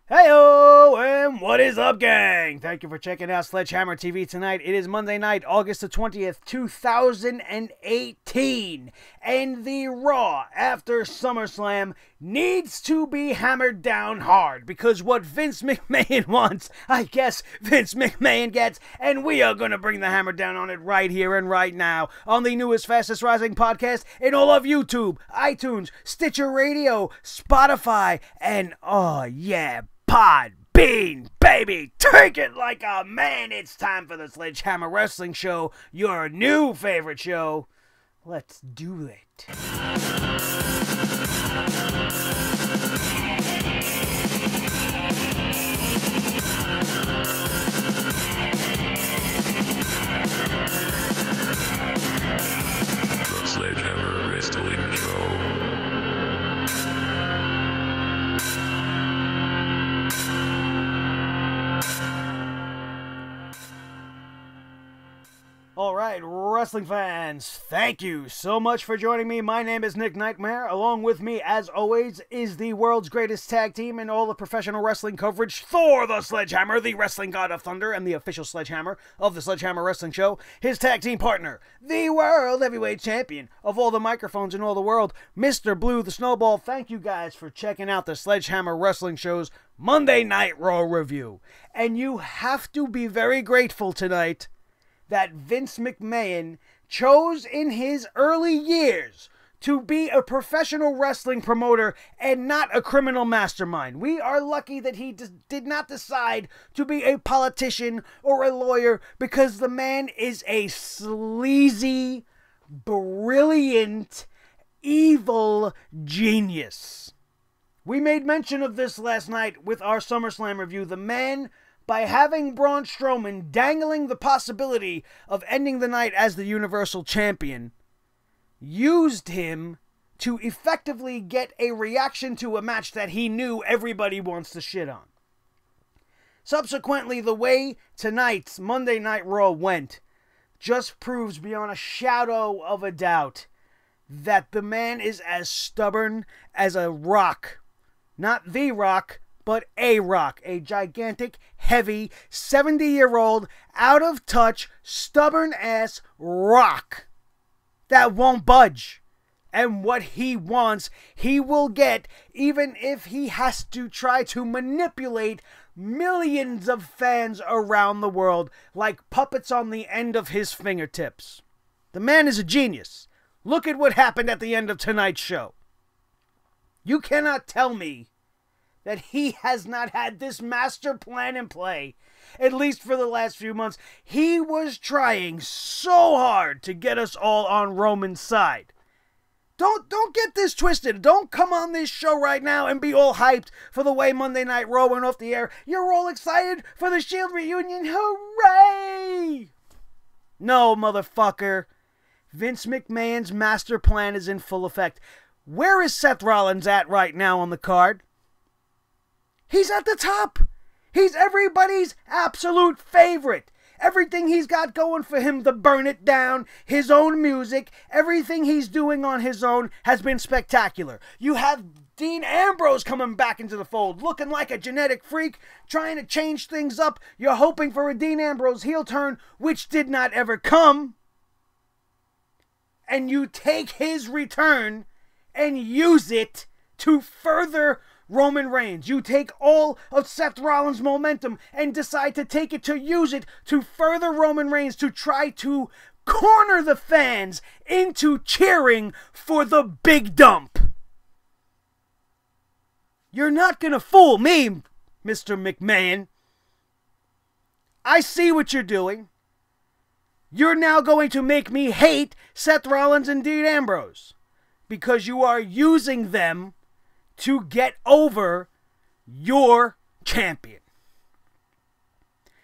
Heyo, and what is up, gang? Thank you for checking out Sledgehammer TV tonight. It is Monday night, August the 20th, 2018, and the Raw after SummerSlam needs to be hammered down hard, because what Vince McMahon wants, I guess Vince McMahon gets, and we are going to bring the hammer down on it right here and right now on the newest, fastest rising podcast in all of YouTube, iTunes, Stitcher Radio, Spotify, and oh yeah, Podbean, baby! Take it like a man! It's time for the Sledgehammer Wrestling Show, your new favorite show. Let's do it. The Sledgehammer Wrestling Show. Alright, wrestling fans, thank you so much for joining me. My name is Nick Nightmare. Along with me, as always, is the world's greatest tag team in all the professional wrestling coverage, Thor the Sledgehammer, the wrestling god of thunder, and the official sledgehammer of the Sledgehammer Wrestling Show. His tag team partner, the world heavyweight champion of all the microphones in all the world, Mr. Blue the Snowball. Thank you guys for checking out the Sledgehammer Wrestling Show's Monday Night Raw review. And you have to be very grateful tonight that Vince McMahon chose in his early years to be a professional wrestling promoter and not a criminal mastermind. We are lucky that he did not decide to be a politician or a lawyer, because the man is a sleazy, brilliant, evil genius. We made mention of this last night with our SummerSlam review. The man, by having Braun Strowman dangling the possibility of ending the night as the Universal Champion, used him to effectively get a reaction to a match that he knew everybody wants to shit on. Subsequently, the way tonight's Monday Night Raw went just proves beyond a shadow of a doubt that the man is as stubborn as a rock. Not the Rock, but a rock. A gigantic, heavy, 70-year-old, out-of-touch, stubborn-ass rock that won't budge. And what he wants, he will get, even if he has to try to manipulate millions of fans around the world like puppets on the end of his fingertips. The man is a genius. Look at what happened at the end of tonight's show. You cannot tell me that he has not had this master plan in play, at least for the last few months. He was trying so hard to get us all on Roman's side. Don't get this twisted. Don't come on this show right now and be all hyped for the way Monday Night Raw went off the air. You're all excited for the Shield reunion. Hooray! No, motherfucker. Vince McMahon's master plan is in full effect. Where is Seth Rollins at right now on the card? He's at the top. He's everybody's absolute favorite. Everything he's got going for him, the Burn It Down, his own music, everything he's doing on his own has been spectacular. You have Dean Ambrose coming back into the fold, looking like a genetic freak, trying to change things up. You're hoping for a Dean Ambrose heel turn, which did not ever come. And you take his return and use it to further Roman Reigns. You take all of Seth Rollins' momentum and decide to take it to use it to further Roman Reigns, to try to corner the fans into cheering for the big dump. You're not gonna fool me, Mr. McMahon. I see what you're doing. You're now going to make me hate Seth Rollins and Dean Ambrose because you are using them to get over your champion.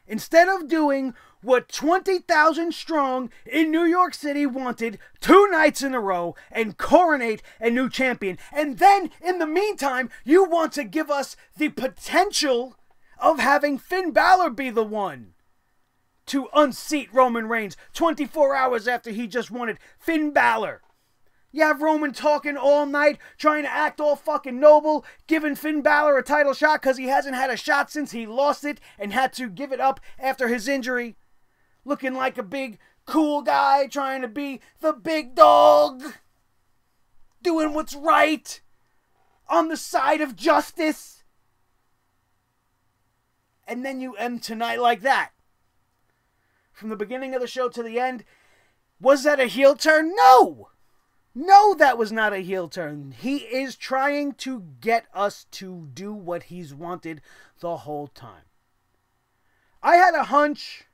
Instead of doing what 20,000 strong in New York City wanted 2 nights in a row and coronate a new champion, and then in the meantime you want to give us the potential of having Finn Balor be the one to unseat Roman Reigns 24 hours after he just won it. Finn Balor You have Roman talking all night, trying to act all fucking noble, giving Finn Balor a title shot because he hasn't had a shot since he lost it and had to give it up after his injury. Looking like a big, cool guy, trying to be the big dog. Doing what's right. On the side of justice. And then you end tonight like that. From the beginning of the show to the end, was that a heel turn? No! No, that was not a heel turn. He is trying to get us to do what he's wanted the whole time. I had a hunch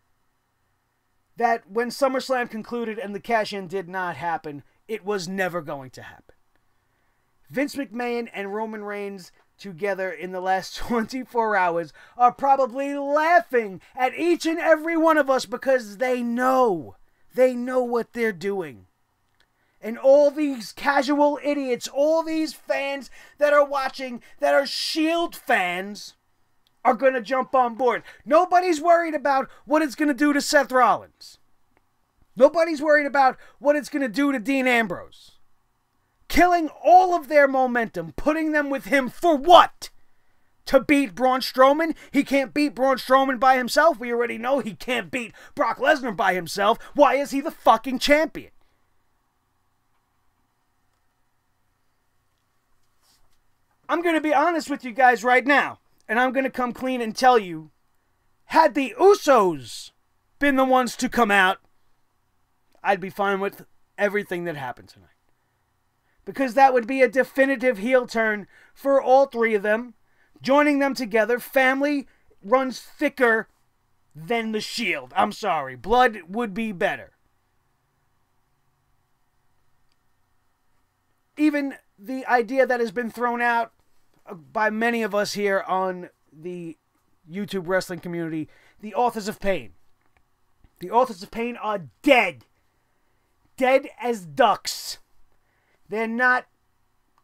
that when SummerSlam concluded and the cash-in did not happen, it was never going to happen. Vince McMahon and Roman Reigns together in the last 24 hours are probably laughing at each and every one of us because they know what they're doing. And all these casual idiots, all these fans that are watching, that are Shield fans, are going to jump on board. Nobody's worried about what it's going to do to Seth Rollins. Nobody's worried about what it's going to do to Dean Ambrose. Killing all of their momentum, putting them with him for what? To beat Braun Strowman? He can't beat Braun Strowman by himself. We already know he can't beat Brock Lesnar by himself. Why is he the fucking champion? I'm going to be honest with you guys right now, and I'm going to come clean and tell you, had the Usos been the ones to come out, I'd be fine with everything that happened tonight. Because that would be a definitive heel turn for all three of them. Joining them together, family runs thicker than the Shield. I'm sorry, blood would be better. Even the idea that has been thrown out by many of us here on the YouTube wrestling community, the Authors of Pain. The Authors of Pain are dead. Dead as ducks. They're not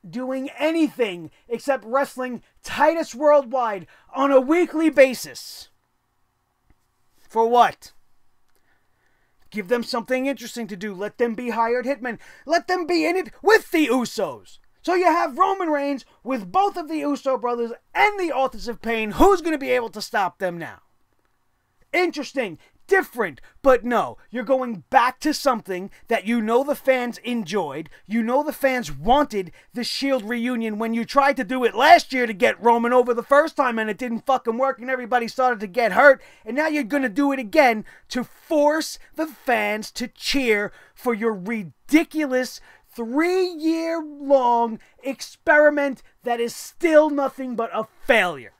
doing anything except wrestling Titus Worldwide on a weekly basis. For what? Give them something interesting to do. Let them be hired hitmen. Let them be in it with the Usos. So you have Roman Reigns with both of the Uso brothers and the Authors of Pain. Who's going to be able to stop them now? Interesting. Different. But no, you're going back to something that you know the fans enjoyed. You know the fans wanted the Shield reunion when you tried to do it last year to get Roman over the first time and it didn't fucking work and everybody started to get hurt. And now you're going to do it again to force the fans to cheer for your ridiculous 3-year-long experiment that is still nothing but a failure.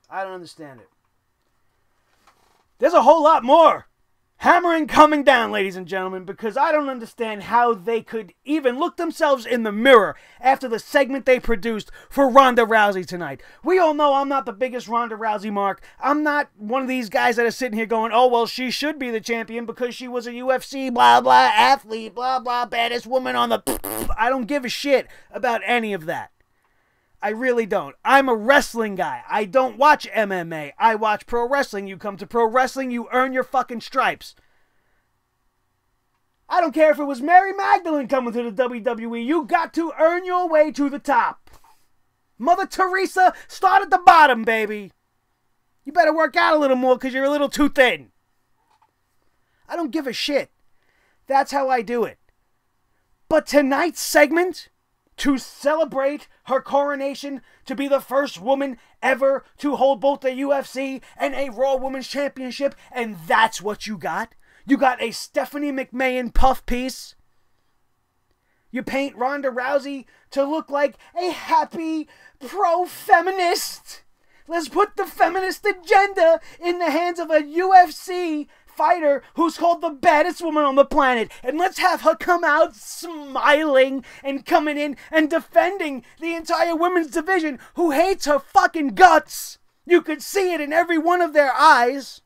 I don't understand it. There's a whole lot more hammering coming down, ladies and gentlemen, because I don't understand how they could even look themselves in the mirror after the segment they produced for Ronda Rousey tonight. We all know I'm not the biggest Ronda Rousey mark. I'm not one of these guys that are sitting here going, oh, well, she should be the champion because she was a UFC, blah, blah, athlete, blah, blah, baddest woman on the... I don't give a shit about any of that. I really don't. I'm a wrestling guy. I don't watch MMA. I watch pro wrestling. You come to pro wrestling, you earn your fucking stripes. I don't care if it was Mary Magdalene coming to the WWE. You got to earn your way to the top. Mother Teresa, start at the bottom, baby. You better work out a little more because you're a little too thin. I don't give a shit. That's how I do it. But tonight's segment, to celebrate her coronation to be the first woman ever to hold both the UFC and a Raw Women's Championship, and that's what you got? You got a Stephanie McMahon puff piece? You paint Ronda Rousey to look like a happy pro-feminist? Let's put the feminist agenda in the hands of a UFC fighter who's called the baddest woman on the planet, and let's have her come out smiling and coming in and defending the entire women's division who hates her fucking guts. You could see it in every one of their eyes.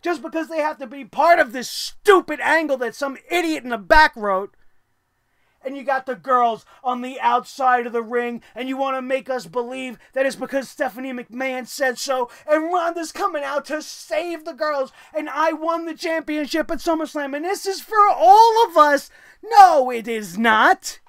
Just because they have to be part of this stupid angle that some idiot in the back wrote. and you got the girls on the outside of the ring, and you want to make us believe that it's because Stephanie McMahon said so, and Ronda's coming out to save the girls, and I won the championship at SummerSlam, and this is for all of us. No, it is not.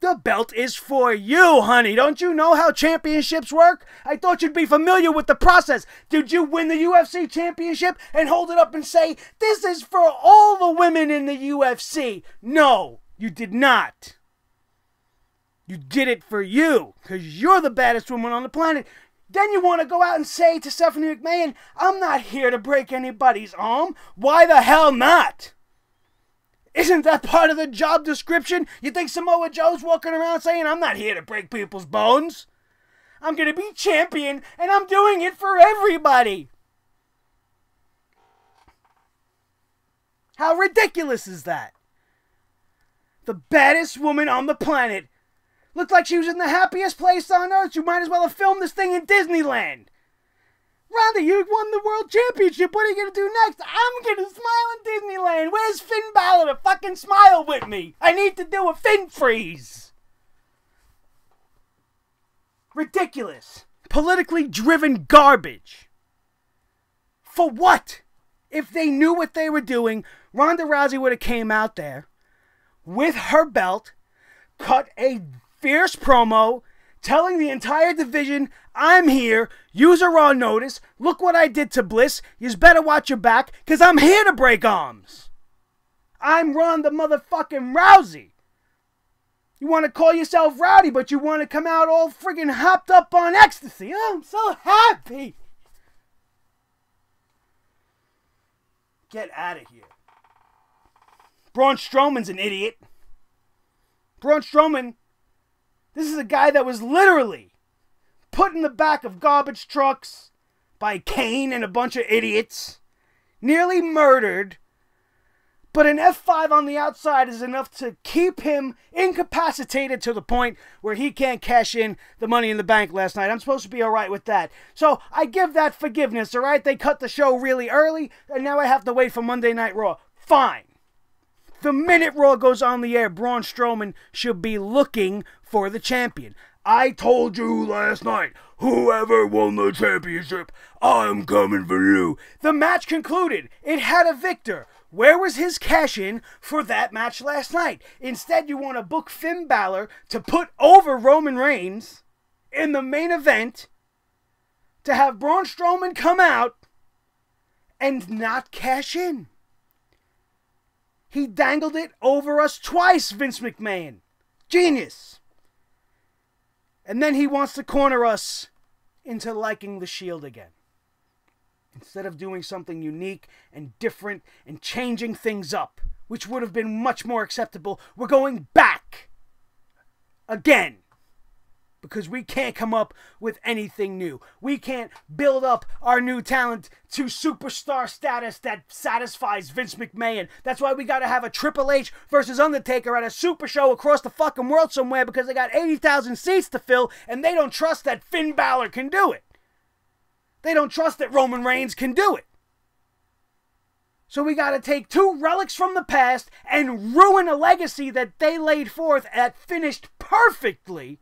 The belt is for you, honey. Don't you know how championships work? I thought you'd be familiar with the process. Did you win the UFC championship and hold it up and say, this is for all the women in the UFC? No, you did not. You did it for you, because you're the baddest woman on the planet. Then you want to go out and say to Stephanie McMahon, I'm not here to break anybody's arm. Why the hell not? Isn't that part of the job description? You think Samoa Joe's walking around saying, I'm not here to break people's bones. I'm going to be champion, and I'm doing it for everybody. How ridiculous is that? The baddest woman on the planet looked like she was in the happiest place on earth. You might as well have filmed this thing in Disneyland. Ronda, you won the world championship. What are you going to do next? I'm going to smile in Disneyland. Where's Finn Balor to fucking smile with me? I need to do a Finn freeze. Ridiculous. Politically driven garbage. For what? If they knew what they were doing, Ronda Rousey would have came out there with her belt, cut a fierce promo, telling the entire division, I'm here, use a Raw notice, look what I did to Bliss, yous better watch your back, because I'm here to break arms. I'm Ronda motherfucking Rousey. You want to call yourself rowdy, but you want to come out all friggin' hopped up on ecstasy. Oh, I'm so happy. Get out of here. Braun Strowman's an idiot. Braun Strowman, this is a guy that was literally put in the back of garbage trucks by Kane and a bunch of idiots, nearly murdered, but an F5 on the outside is enough to keep him incapacitated to the point where he can't cash in the Money in the Bank last night. I'm supposed to be all right with that. So I give that forgiveness, all right? They cut the show really early, and now I have to wait for Monday Night Raw. Fine. The minute Raw goes on the air, Braun Strowman should be looking for the champion. I told you last night, whoever won the championship, I'm coming for you. The match concluded. It had a victor. Where was his cash-in for that match last night? Instead, you want to book Finn Balor to put over Roman Reigns in the main event to have Braun Strowman come out and not cash in. He dangled it over us twice, Vince McMahon. Genius. And then he wants to corner us into liking the Shield again. Instead of doing something unique and different and changing things up, which would have been much more acceptable, we're going back again. Because we can't come up with anything new. We can't build up our new talent to superstar status that satisfies Vince McMahon. That's why we got to have a Triple H versus Undertaker at a super show across the fucking world somewhere, because they got 80,000 seats to fill and they don't trust that Finn Balor can do it. They don't trust that Roman Reigns can do it. So we got to take two relics from the past and ruin a legacy that they laid forth that finished perfectly,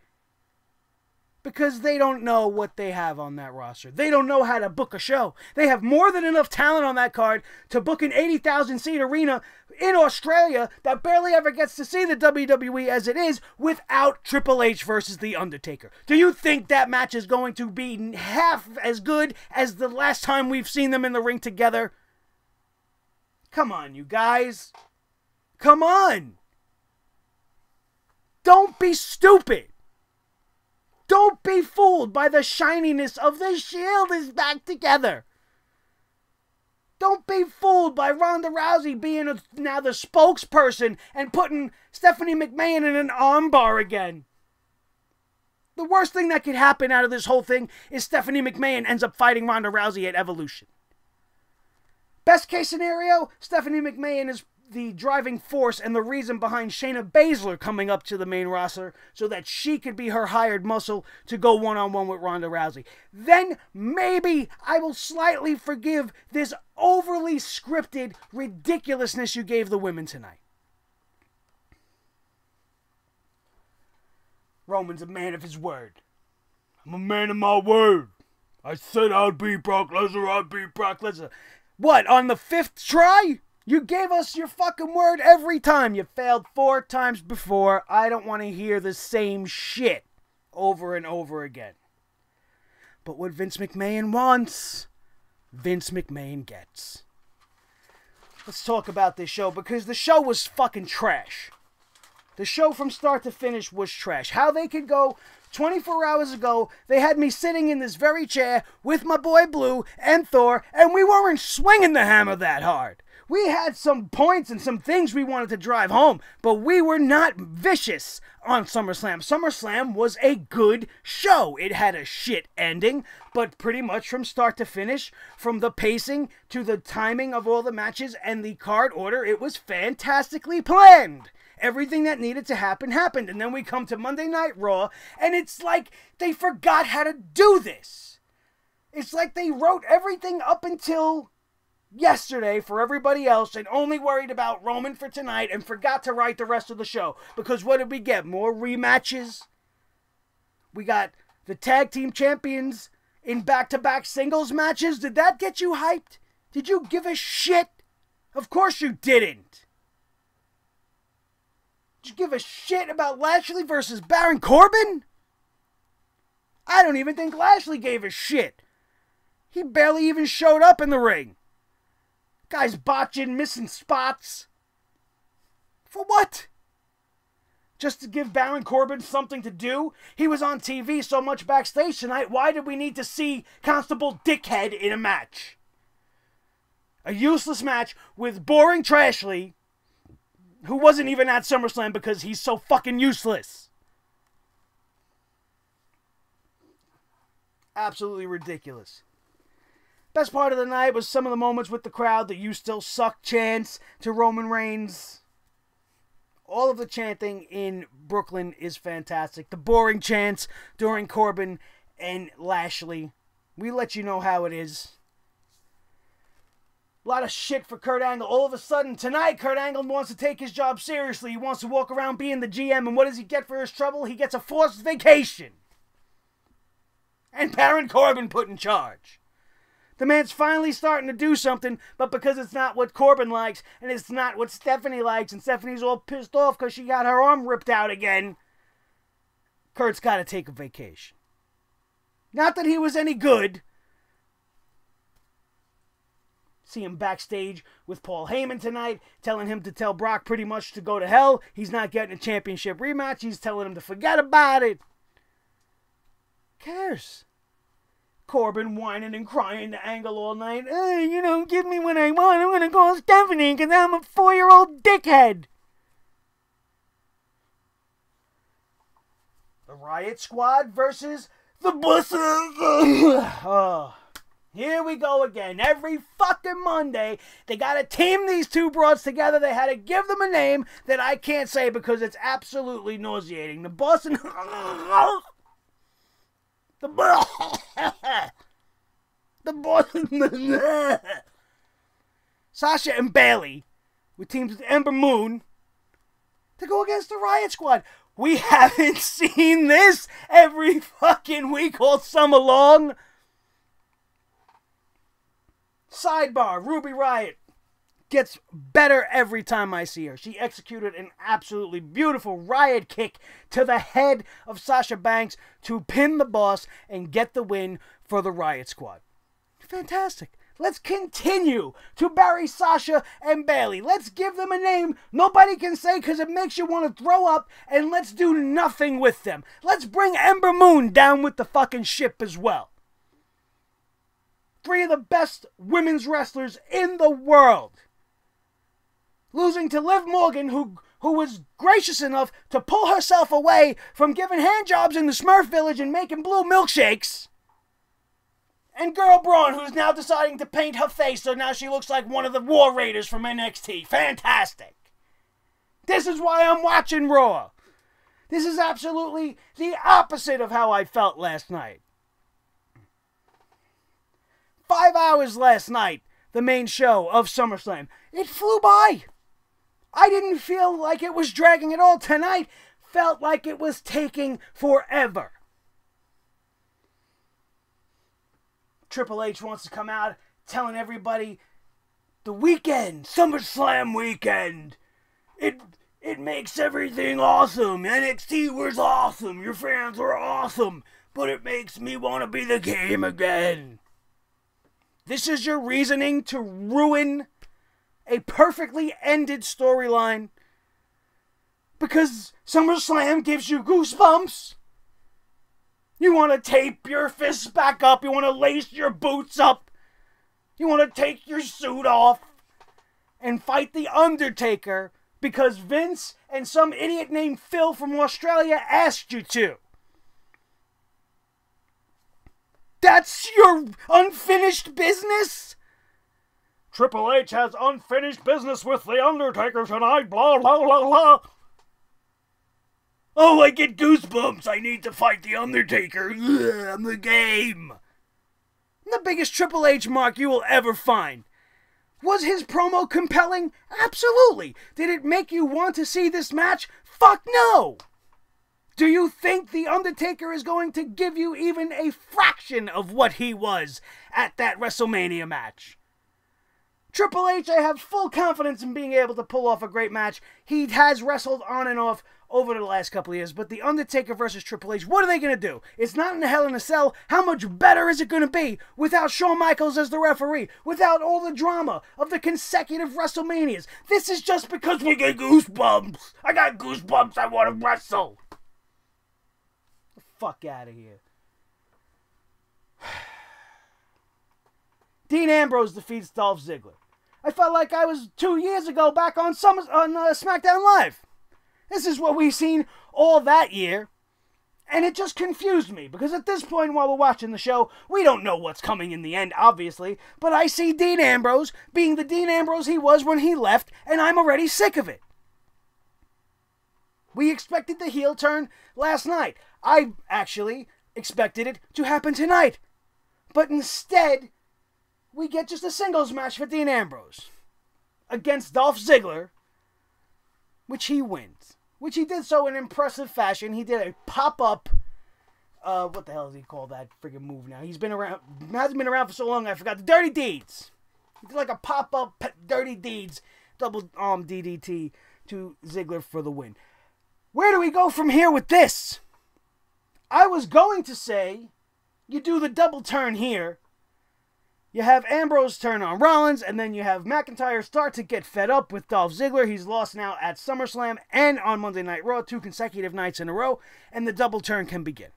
because they don't know what they have on that roster. They don't know how to book a show. They have more than enough talent on that card to book an 80,000 seat arena in Australia that barely ever gets to see the WWE as it is without Triple H versus The Undertaker. Do you think that match is going to be half as good as the last time we've seen them in the ring together? Come on, you guys. Come on. Don't be stupid. Don't be fooled by the shininess of the Shield is back together. Don't be fooled by Ronda Rousey being now the spokesperson and putting Stephanie McMahon in an armbar again. The worst thing that could happen out of this whole thing is Stephanie McMahon ends up fighting Ronda Rousey at Evolution. Best case scenario, Stephanie McMahon is the driving force and the reason behind Shayna Baszler coming up to the main roster so that she could be her hired muscle to go one-on-one with Ronda Rousey. Then maybe I will slightly forgive this overly scripted ridiculousness you gave the women tonight. Roman's a man of his word. I'm a man of my word. I said I'd beat Brock Lesnar, I'd beat Brock Lesnar. What, on the 5th try? You gave us your fucking word every time. You failed 4 times before. I don't want to hear the same shit over and over again. But what Vince McMahon wants, Vince McMahon gets. Let's talk about this show, because the show was fucking trash. The show from start to finish was trash. How they could go 24 hours ago, they had me sitting in this very chair with my boy Blue and Thor, and we weren't swinging the hammer that hard. We had some points and some things we wanted to drive home, but we were not vicious on SummerSlam. SummerSlam was a good show. It had a shit ending, but pretty much from start to finish, from the pacing to the timing of all the matches and the card order, it was fantastically planned. Everything that needed to happen happened. And then we come to Monday Night Raw, and it's like they forgot how to do this. It's like they wrote everything up until yesterday for everybody else and only worried about Roman for tonight and forgot to write the rest of the show. Because what did we get? More rematches? We got the tag team champions in back-to-back singles matches. Did that get you hyped? Did you give a shit? Of course you didn't. Did you give a shit about Lashley versus Baron Corbin? I don't even think Lashley gave a shit. He barely even showed up in the ring. Guy's botching, missing spots. For what? Just to give Baron Corbin something to do? He was on TV so much backstage tonight. Why did we need to see Constable Dickhead in a match? A useless match with boring Trashley, who wasn't even at SummerSlam because he's so fucking useless. Absolutely ridiculous. Best part of the night was some of the moments with the crowd, the "You Still Suck" chants to Roman Reigns. All of the chanting in Brooklyn is fantastic. The boring chants during Corbin and Lashley. We let you know how it is. A lot of shit for Kurt Angle. All of a sudden, tonight, Kurt Angle wants to take his job seriously. He wants to walk around being the GM, and what does he get for his trouble? He gets a forced vacation. And Baron Corbin put in charge. The man's finally starting to do something, but because it's not what Corbin likes, and it's not what Stephanie likes, and Stephanie's all pissed off because she got her arm ripped out again, Kurt's got to take a vacation. Not that he was any good. See him backstage with Paul Heyman tonight, telling him to tell Brock pretty much to go to hell. He's not getting a championship rematch. He's telling him to forget about it. Who cares? Corbin whining and crying to Angle all night. You don't give me what I want. I'm going to call Stephanie because I'm a 4-year-old dickhead. The Riot Squad versus the Busses. Oh, here we go again. Every fucking Monday, they got to team these two broads together. They had to give them a name that I can't say because it's absolutely nauseating. The Boss and... The Boss and... Sasha and Bayley with teams with Ember Moon to go against the Riot Squad. We haven't seen this every fucking week all summer long. Sidebar, Ruby Riott gets better every time I see her. She executed an absolutely beautiful Riot kick to the head of Sasha Banks to pin the Boss and get the win for the Riot Squad. Fantastic. Let's continue to bury Sasha and Bayley. Let's give them a name nobody can say because it makes you want to throw up, and let's do nothing with them. Let's bring Ember Moon down with the fucking ship as well. 3 of the best women's wrestlers in the world. Losing to Liv Morgan, who was gracious enough to pull herself away from giving handjobs in the Smurf Village and making blue milkshakes. And Girl Braun, who's now deciding to paint her face so now she looks like one of the War Raiders from NXT. Fantastic. This is why I'm watching Raw. This is absolutely the opposite of how I felt last night. 5 hours last night, the main show of SummerSlam. It flew by. I didn't feel like it was dragging at all. Tonight felt like it was taking forever. Triple H wants to come out telling everybody, the weekend, SummerSlam weekend, it makes everything awesome. NXT was awesome. Your fans were awesome. But it makes me want to be the game again. This is your reasoning to ruin a perfectly ended storyline because SummerSlam gives you goosebumps. You want to tape your fists back up. You want to lace your boots up. You want to take your suit off and fight The Undertaker because Vince and some idiot named Phil from Australia asked you to. That's your unfinished business? Triple H has unfinished business with The Undertaker tonight, blah, blah, blah, blah. Oh, I get goosebumps. I need to fight The Undertaker. Ugh, I'm the game. The biggest Triple H mark you will ever find. Was his promo compelling? Absolutely. Did it make you want to see this match? Fuck no. Do you think The Undertaker is going to give you even a fraction of what he was at that WrestleMania match? Triple H, I have full confidence in being able to pull off a great match. He has wrestled on and off over the last couple of years, but The Undertaker versus Triple H, what are they going to do? It's not in the Hell in a Cell. How much better is it going to be without Shawn Michaels as the referee, without all the drama of the consecutive WrestleManias? This is just because we get goosebumps. I got goosebumps. I want to wrestle. The fuck out of here. Dean Ambrose defeats Dolph Ziggler. I felt like I was 2 years ago back on SmackDown Live. This is what we've seen all that year. And it just confused me. Because at this point, while we're watching the show, we don't know what's coming in the end, obviously. But I see Dean Ambrose being the Dean Ambrose he was when he left. And I'm already sick of it. We expected the heel turn last night. I actually expected it to happen tonight. But instead, we get just a singles match for Dean Ambrose against Dolph Ziggler, which he wins. Which he did so in impressive fashion. He did a pop-up, what the hell does he call that friggin' move now? He's been around, hasn't been around for so long, I forgot. The Dirty Deeds. He did like a pop-up Dirty Deeds double arm DDT to Ziggler for the win. Where do we go from here with this? I was going to say, you do the double turn here. You have Ambrose turn on Rollins, and then you have McIntyre start to get fed up with Dolph Ziggler. He's lost now at SummerSlam and on Monday Night Raw, 2 consecutive nights in a row, and the double turn can begin.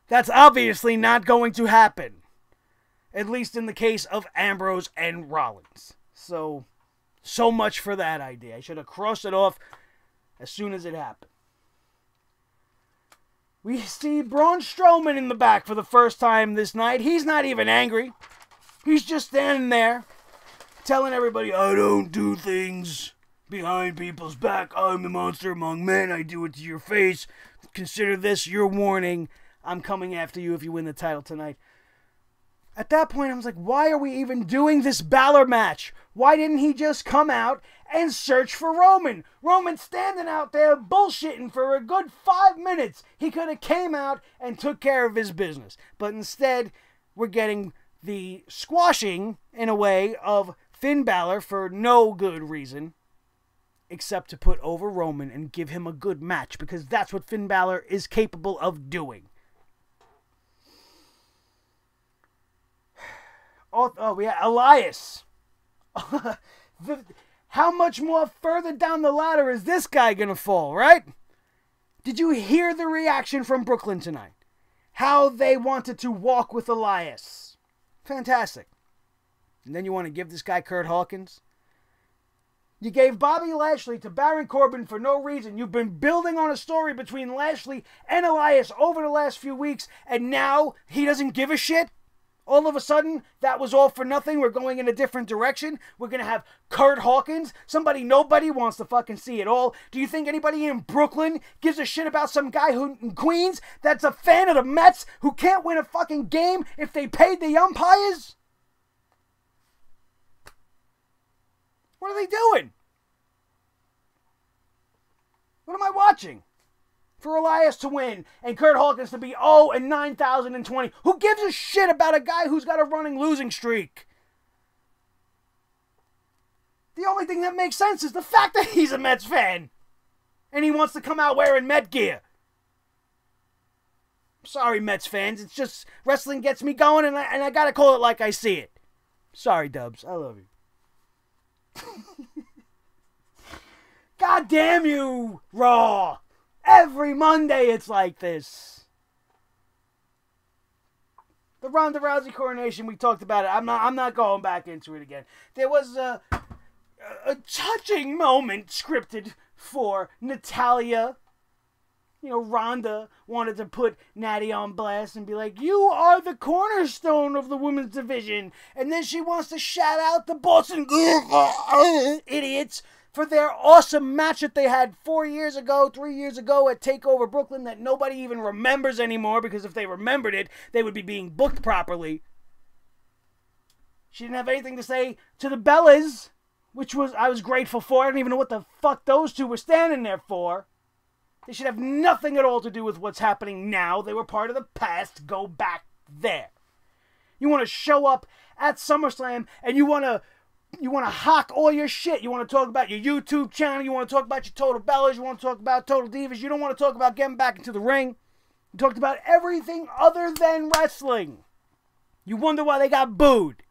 That's obviously not going to happen, at least in the case of Ambrose and Rollins. So much for that idea. I should have crossed it off as soon as it happened. We see Braun Strowman in the back for the first time this night. He's not even angry. He's just standing there telling everybody, I don't do things behind people's back. I'm a monster among men. I do it to your face. Consider this your warning. I'm coming after you if you win the title tonight. At that point, I was like, why are we even doing this Balor match? Why didn't he just come out and search for Roman? Roman's standing out there bullshitting for a good 5 minutes. He could have came out and took care of his business. But instead, we're getting the squashing, in a way, of Finn Balor for no good reason, except to put over Roman and give him a good match, because that's what Finn Balor is capable of doing. Oh, yeah, Elias. How much more further down the ladder is this guy going to fall, right? Did you hear the reaction from Brooklyn tonight? How they wanted to walk with Elias. Fantastic. And then you want to give this guy Kurt Hawkins? You gave Bobby Lashley to Baron Corbin for no reason. You've been building on a story between Lashley and Elias over the last few weeks, and now he doesn't give a shit? All of a sudden, that was all for nothing. We're going in a different direction. We're going to have Kurt Hawkins, somebody nobody wants to fucking see at all. Do you think anybody in Brooklyn gives a shit about some guy who in Queens that's a fan of the Mets who can't win a fucking game if they paid the umpires? What are they doing? What am I watching? For Elias to win and Kurt Hawkins to be 0-9,020. Who gives a shit about a guy who's got a running losing streak? The only thing that makes sense is the fact that he's a Mets fan. And he wants to come out wearing Met gear. Sorry, Mets fans. It's just wrestling gets me going and I gotta call it like I see it. Sorry, Dubs. I love you. God damn you, Raw. Every Monday it's like this. The Ronda Rousey coronation, we talked about it. I'm not going back into it again. There was a touching moment scripted for Natalya. You know, Ronda wanted to put Natty on blast and be like, you are the cornerstone of the women's division. And then she wants to shout out the Boston idiots for their awesome match that they had 3 years ago at TakeOver Brooklyn that nobody even remembers anymore, because if they remembered it, they would be being booked properly. She didn't have anything to say to the Bellas, which I was grateful for. I don't even know what the fuck those two were standing there for. They should have nothing at all to do with what's happening now. They were part of the past. Go back there. You want to show up at SummerSlam and you want to hawk all your shit. You want to talk about your YouTube channel. You want to talk about your Total Bellas. You want to talk about Total Divas. You don't want to talk about getting back into the ring. You talked about everything other than wrestling. You wonder why they got booed.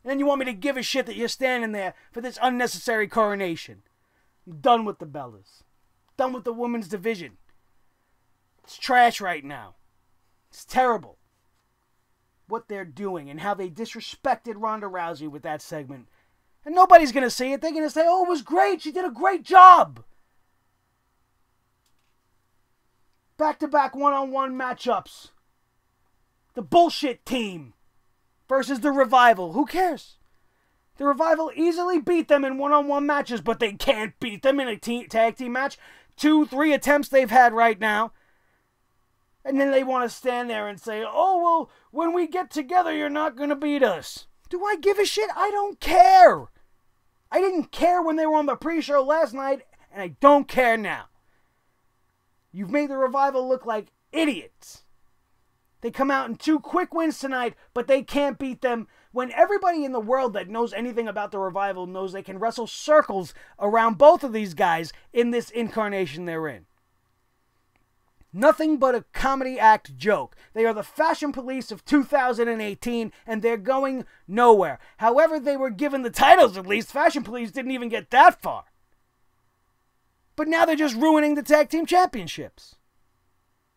And then you want me to give a shit that you're standing there for this unnecessary coronation. I'm done with the Bellas. Done with the women's division. It's trash right now. It's terrible what they're doing and how they disrespected Ronda Rousey with that segment. And nobody's going to see it. They're going to say, oh, it was great. She did a great job. Back-to-back one-on-one matchups. The bullshit team versus the Revival. Who cares? The Revival easily beat them in one-on-one matches, but they can't beat them in a tag team match. 2-3 attempts they've had right now. And then they want to stand there and say, oh, well, when we get together, you're not going to beat us. Do I give a shit? I don't care. I didn't care when they were on the pre-show last night, and I don't care now. You've made the Revival look like idiots. They come out in 2 quick wins tonight, but they can't beat them when everybody in the world that knows anything about the Revival knows they can wrestle circles around both of these guys in this incarnation they're in. Nothing but a comedy act joke. They are the fashion police of 2018, and they're going nowhere. However, they were given the titles at least. Fashion police didn't even get that far. But now they're just ruining the tag team championships.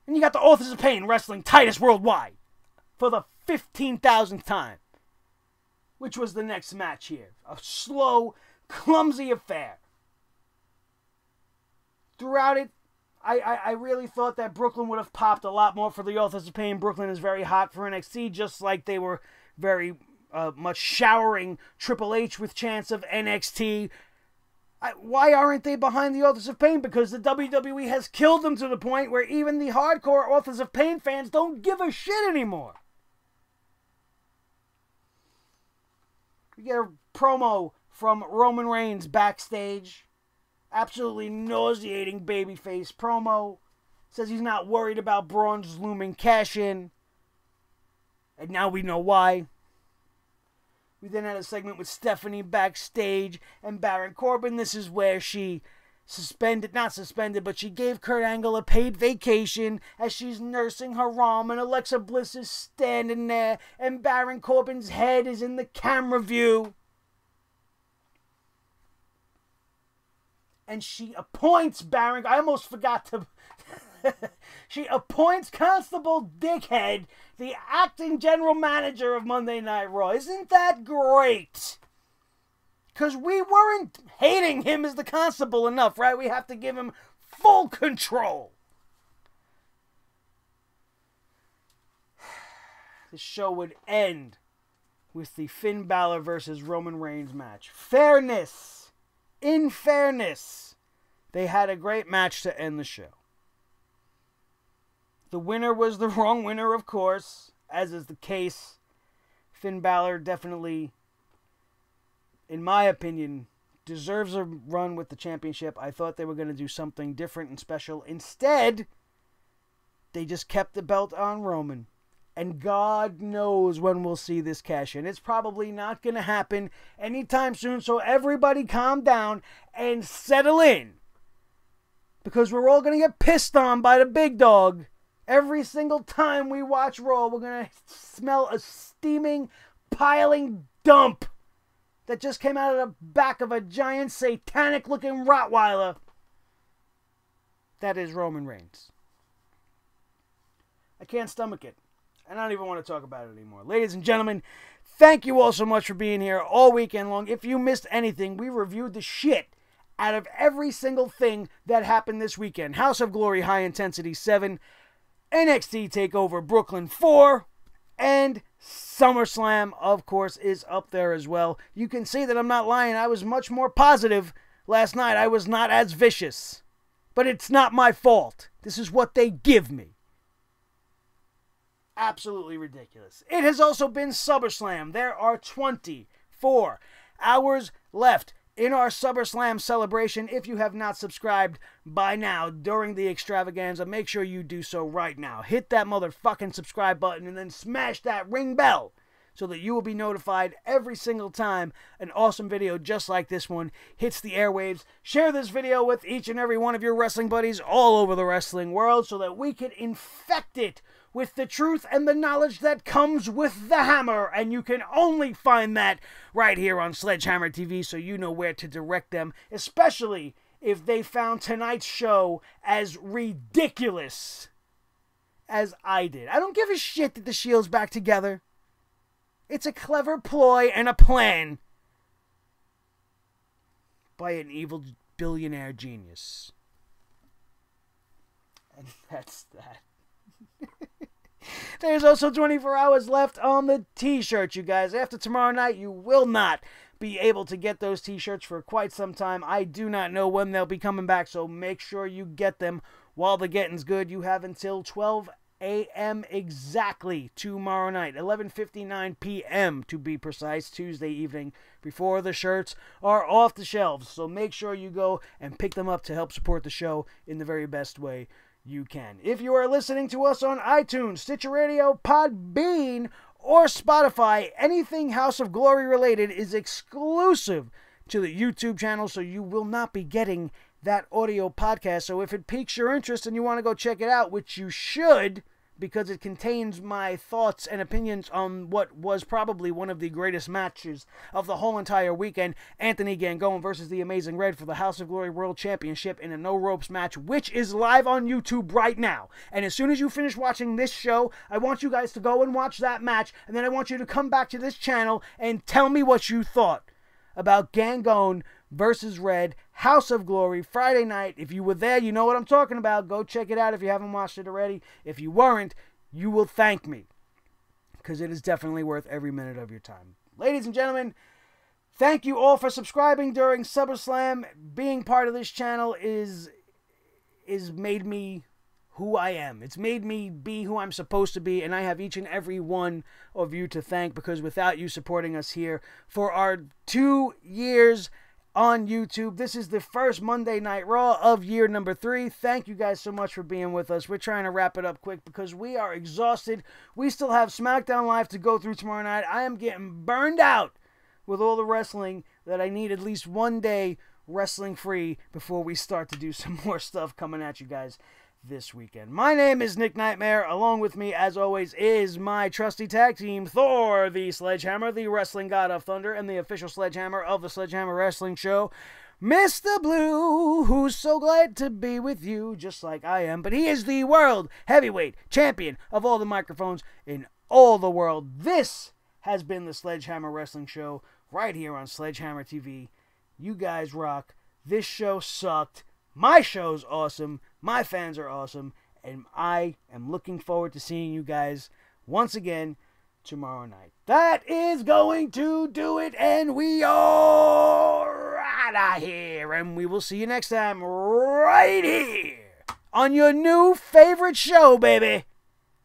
And you got the Authors of Pain wrestling Titus Worldwide for the 15,000th time. Which was the next match here. A slow, clumsy affair. Throughout it, I really thought that Brooklyn would have popped a lot more for the Authors of Pain. Brooklyn is very hot for NXT, just like they were very much showering Triple H with chants of NXT. Why aren't they behind the Authors of Pain? Because the WWE has killed them to the point where even the hardcore Authors of Pain fans don't give a shit anymore. We get a promo from Roman Reigns backstage. Absolutely nauseating babyface promo. Says he's not worried about Braun's looming cash-in. And now we know why. We then had a segment with Stephanie backstage and Baron Corbin. This is where she but she gave Kurt Angle a paid vacation as she's nursing her arm, and Alexa Bliss is standing there, and Baron Corbin's head is in the camera view. And she appoints Baron... I almost forgot to... She appoints Constable Dickhead, the acting general manager of Monday Night Raw. Isn't that great? Because we weren't hating him as the constable enough, right? We have to give him full control. The show would end with the Finn Balor versus Roman Reigns match. Fairness. In fairness, they had a great match to end the show. The winner was the wrong winner, of course, as is the case. Finn Balor definitely, in my opinion, deserves a run with the championship. I thought they were going to do something different and special. Instead, they just kept the belt on Roman. And God knows when we'll see this cash in. It's probably not going to happen anytime soon. So everybody calm down and settle in. Because we're all going to get pissed on by the big dog. Every single time we watch Raw, we're going to smell a steaming, piling dump that just came out of the back of a giant, satanic-looking Rottweiler. That is Roman Reigns. I can't stomach it. I don't even want to talk about it anymore. Ladies and gentlemen, thank you all so much for being here all weekend long. If you missed anything, we reviewed the shit out of every single thing that happened this weekend. House of Glory High Intensity 7, NXT TakeOver Brooklyn 4, and SummerSlam, of course, is up there as well. You can see that I'm not lying. I was much more positive last night. I was not as vicious. But it's not my fault. This is what they give me. Absolutely ridiculous. It has also been SummerSlam. There are 24 hours left in our SummerSlam celebration. If you have not subscribed by now during the extravaganza, make sure you do so right now. Hit that motherfucking subscribe button and then smash that ring bell so that you will be notified every single time an awesome video just like this one hits the airwaves. Share this video with each and every one of your wrestling buddies all over the wrestling world so that we can infect it with the truth and the knowledge that comes with the hammer. And you can only find that right here on Sledgehammer TV, so you know where to direct them, especially if they found tonight's show as ridiculous as I did. I don't give a shit that the Shield's back together. It's a clever ploy and a plan by an evil billionaire genius. And that's that. There's also 24 hours left on the t-shirts, you guys. After tomorrow night, you will not be able to get those t-shirts for quite some time. I do not know when they'll be coming back, so make sure you get them while the getting's good. You have until 12 a.m. exactly tomorrow night, 11:59 p.m. to be precise, Tuesday evening, before the shirts are off the shelves. So make sure you go and pick them up to help support the show in the very best way you can. If you are listening to us on iTunes, Stitcher Radio, Podbean, or Spotify, anything House of Glory related is exclusive to the YouTube channel, so you will not be getting that audio podcast. So if it piques your interest and you want to go check it out, which you should, because it contains my thoughts and opinions on what was probably one of the greatest matches of the whole entire weekend, Anthony Gangone versus the Amazing Red for the House of Glory World Championship in a no-ropes match, which is live on YouTube right now. And as soon as you finish watching this show, I want you guys to go and watch that match, and then I want you to come back to this channel and tell me what you thought about Gangone versus Red, House of Glory, Friday night. If you were there, you know what I'm talking about. Go check it out if you haven't watched it already. If you weren't, you will thank me, because it is definitely worth every minute of your time. Ladies and gentlemen, thank you all for subscribing during SummerSlam. Being part of this channel is made me who I am. It's made me be who I'm supposed to be, and I have each and every one of you to thank, because without you supporting us here for our 2 years on YouTube, this is the first Monday Night Raw of year number 3. Thank you guys so much for being with us. We're trying to wrap it up quick because we are exhausted. We still have SmackDown Live to go through tomorrow night. I am getting burned out with all the wrestling that I need at least one day wrestling free before we start to do some more stuff coming at you guys this weekend. My name is Nick Nightmare. Along with me, as always, is my trusty tag team, Thor the Sledgehammer, the wrestling god of thunder, and the official sledgehammer of the Sledgehammer Wrestling Show, Mr. Blue, who's so glad to be with you, just like I am. But he is the world heavyweight champion of all the microphones in all the world. This has been the Sledgehammer Wrestling Show right here on Sledgehammer TV. You guys rock. This show sucked. My show's awesome, my fans are awesome, and I am looking forward to seeing you guys once again tomorrow night. That is going to do it, and we are out of here, and we will see you next time right here on your new favorite show, baby,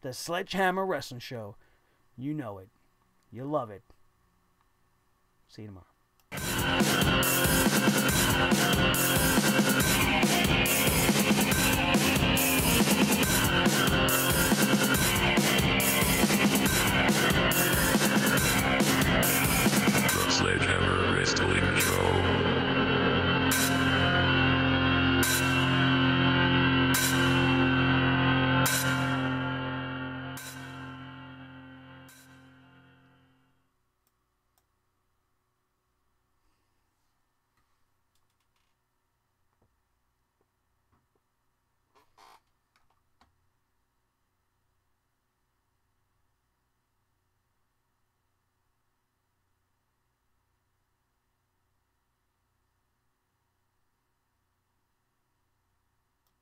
the Sledgehammer Wrestling Show. You know it. You love it. See you tomorrow.